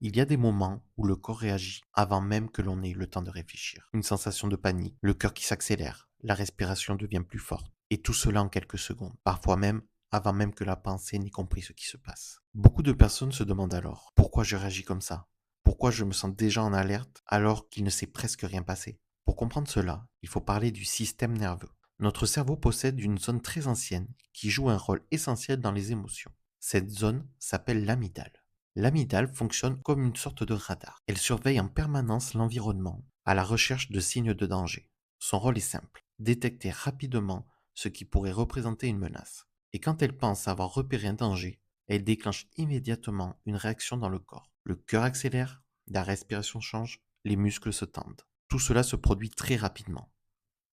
Il y a des moments où le corps réagit avant même que l'on ait eu le temps de réfléchir. Une sensation de panique, le cœur qui s'accélère, la respiration devient plus forte. Et tout cela en quelques secondes, parfois même avant même que la pensée n'ait compris ce qui se passe. Beaucoup de personnes se demandent alors pourquoi je réagis comme ça. Pourquoi je me sens déjà en alerte alors qu'il ne s'est presque rien passé. Pour comprendre cela, il faut parler du système nerveux. Notre cerveau possède une zone très ancienne qui joue un rôle essentiel dans les émotions. Cette zone s'appelle l'amygdale. L'amygdale fonctionne comme une sorte de radar. Elle surveille en permanence l'environnement à la recherche de signes de danger. Son rôle est simple, détecter rapidement ce qui pourrait représenter une menace. Et quand elle pense avoir repéré un danger, elle déclenche immédiatement une réaction dans le corps. Le cœur accélère, la respiration change, les muscles se tendent. Tout cela se produit très rapidement,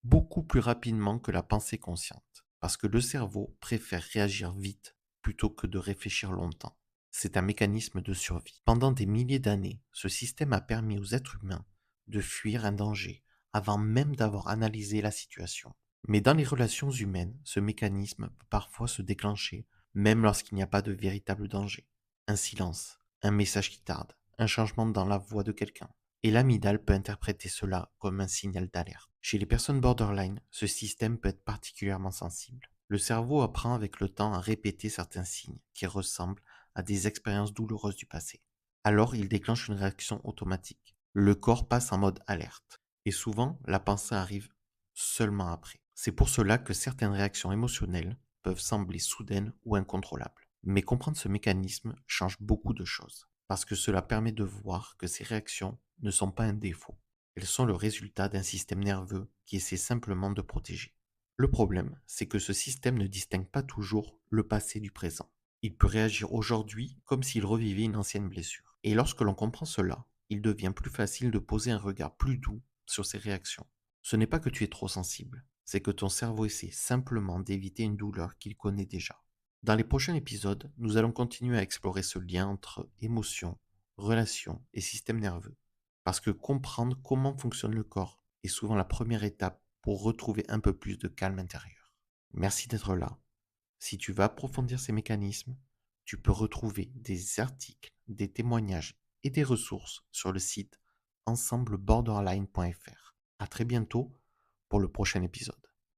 beaucoup plus rapidement que la pensée consciente, parce que le cerveau préfère réagir vite plutôt que de réfléchir longtemps. C'est un mécanisme de survie. Pendant des milliers d'années, ce système a permis aux êtres humains de fuir un danger avant même d'avoir analysé la situation. Mais dans les relations humaines, ce mécanisme peut parfois se déclencher même lorsqu'il n'y a pas de véritable danger. Un silence, un message qui tarde, un changement dans la voix de quelqu'un. Et l'amygdale peut interpréter cela comme un signal d'alerte. Chez les personnes borderline, ce système peut être particulièrement sensible. Le cerveau apprend avec le temps à répéter certains signes qui ressemblent à des expériences douloureuses du passé. Alors il déclenche une réaction automatique. Le corps passe en mode alerte. Et souvent, la pensée arrive seulement après. C'est pour cela que certaines réactions émotionnelles peuvent sembler soudaines ou incontrôlables. Mais comprendre ce mécanisme change beaucoup de choses, parce que cela permet de voir que ces réactions ne sont pas un défaut. Elles sont le résultat d'un système nerveux qui essaie simplement de protéger. Le problème, c'est que ce système ne distingue pas toujours le passé du présent. Il peut réagir aujourd'hui comme s'il revivait une ancienne blessure. Et lorsque l'on comprend cela, il devient plus facile de poser un regard plus doux sur ses réactions. Ce n'est pas que tu es trop sensible, c'est que ton cerveau essaie simplement d'éviter une douleur qu'il connaît déjà. Dans les prochains épisodes, nous allons continuer à explorer ce lien entre émotions, relations et système nerveux. Parce que comprendre comment fonctionne le corps est souvent la première étape pour retrouver un peu plus de calme intérieur. Merci d'être là. Si tu veux approfondir ces mécanismes, tu peux retrouver des articles, des témoignages et des ressources sur le site ensembleborderline.fr. À très bientôt pour le prochain épisode.